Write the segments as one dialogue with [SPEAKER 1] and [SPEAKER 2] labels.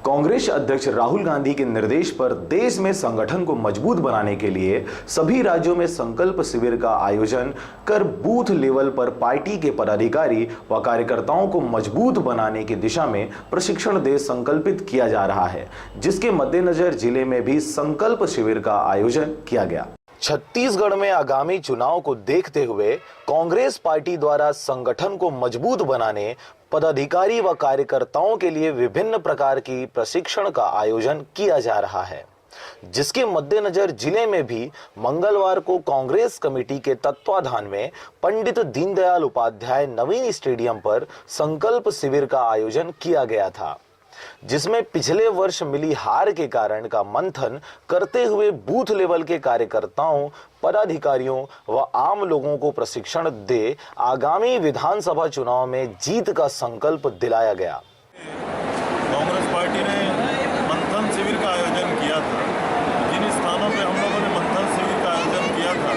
[SPEAKER 1] कांग्रेस अध्यक्ष राहुल गांधी के निर्देश पर देश में संगठन को मजबूत बनाने के लिए सभी राज्यों में संकल्प शिविर का आयोजन कर बूथ लेवल पर पार्टी के पदाधिकारी व कार्यकर्ताओं को मजबूत बनाने की दिशा में प्रशिक्षण दे संकल्पित किया जा रहा है, जिसके मद्देनजर जिले में भी संकल्प शिविर का आयोजन किया गया। छत्तीसगढ़ में आगामी चुनाव को देखते हुए कांग्रेस पार्टी द्वारा संगठन को मजबूत बनाने पदाधिकारी व कार्यकर्ताओं के लिए विभिन्न प्रकार की प्रशिक्षण का आयोजन किया जा रहा है, जिसके मद्देनजर जिले में भी मंगलवार को कांग्रेस कमेटी के तत्वाधान में पंडित दीनदयाल उपाध्याय नवीन स्टेडियम पर संकल्प शिविर का आयोजन किया गया था, जिसमें पिछले वर्ष मिली हार के कारण का मंथन करते हुए बूथ लेवल के कार्यकर्ताओं, पदाधिकारियों व आम लोगों को प्रशिक्षण दे आगामी विधानसभा चुनाव में जीत का संकल्प दिलाया गया।
[SPEAKER 2] कांग्रेस पार्टी ने मंथन शिविर का आयोजन किया था। जिन स्थानों पर हम लोगों ने मंथन शिविर का आयोजन किया था,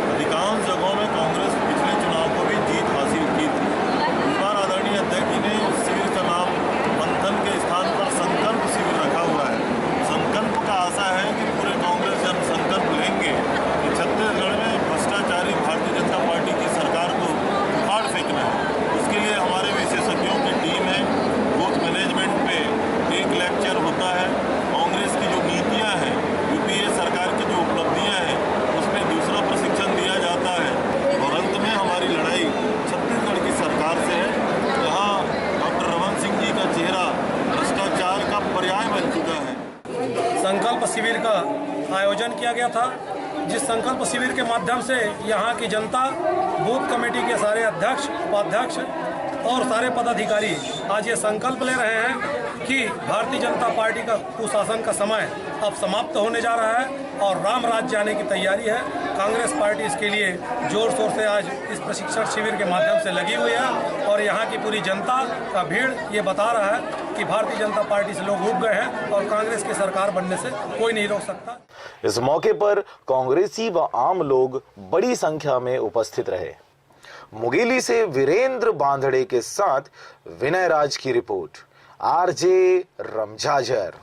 [SPEAKER 2] अधिकांश जगहों में कांग्रेस पिछले चुनाव को भी जीत हासिल की थी। इस बार आदरणीय अध्यक्ष जी ने उस शिविर का नाम मंथन के स्थान पर संकल्प शिविर रखा हुआ है। संकल्प का आशा है कि पूरे कांग्रेस जन संकल्प लेंगे कि छत्तीसगढ़ में भ्रष्टाचारी भारतीय जनता पार्टी की सरकार को उखाड़ फेंकना है। उसके लिए हमारे विशेषज्ञों की टीम है। बूथ मैनेजमेंट पे एक लेक्चर होता है। कांग्रेस की जो नीतियां हैं, यूपीए सरकार की जो उपलब्धियां हैं, उसमें दूसरा प्रशिक्षण दिया जाता है। और अंत में हमारी लड़ाई छत्तीसगढ़ की सरकार से है, जहां डॉक्टर रमन सिंह जी का चेहरा भ्रष्टाचार का पर्याय बन चुका है।
[SPEAKER 3] संकल्प शिविर का आयोजन किया गया था, जिस संकल्प शिविर के माध्यम से यहाँ की जनता, बूथ कमेटी के सारे अध्यक्ष, उपाध्यक्ष और सारे पदाधिकारी आज ये संकल्प ले रहे हैं कि भारतीय जनता पार्टी का कुशासन का समय अब समाप्त होने जा रहा है और राम राज्य आने की तैयारी है। कांग्रेस पार्टी इसके लिए जोर शोर से आज इस प्रशिक्षण शिविर के माध्यम से लगी हुई है और यहाँ की पूरी जनता का भीड़ ये बता रहा है कि भारतीय जनता पार्टी से लोग उब गए हैं और कांग्रेस की सरकार बनने से कोई नहीं रोक सकता।
[SPEAKER 1] इस मौके पर कांग्रेसी व आम लोग बड़ी संख्या में उपस्थित रहे। मुंगेली से वीरेंद्र बांधड़े के साथ विनय राज की रिपोर्ट, आरजे रमझाझर।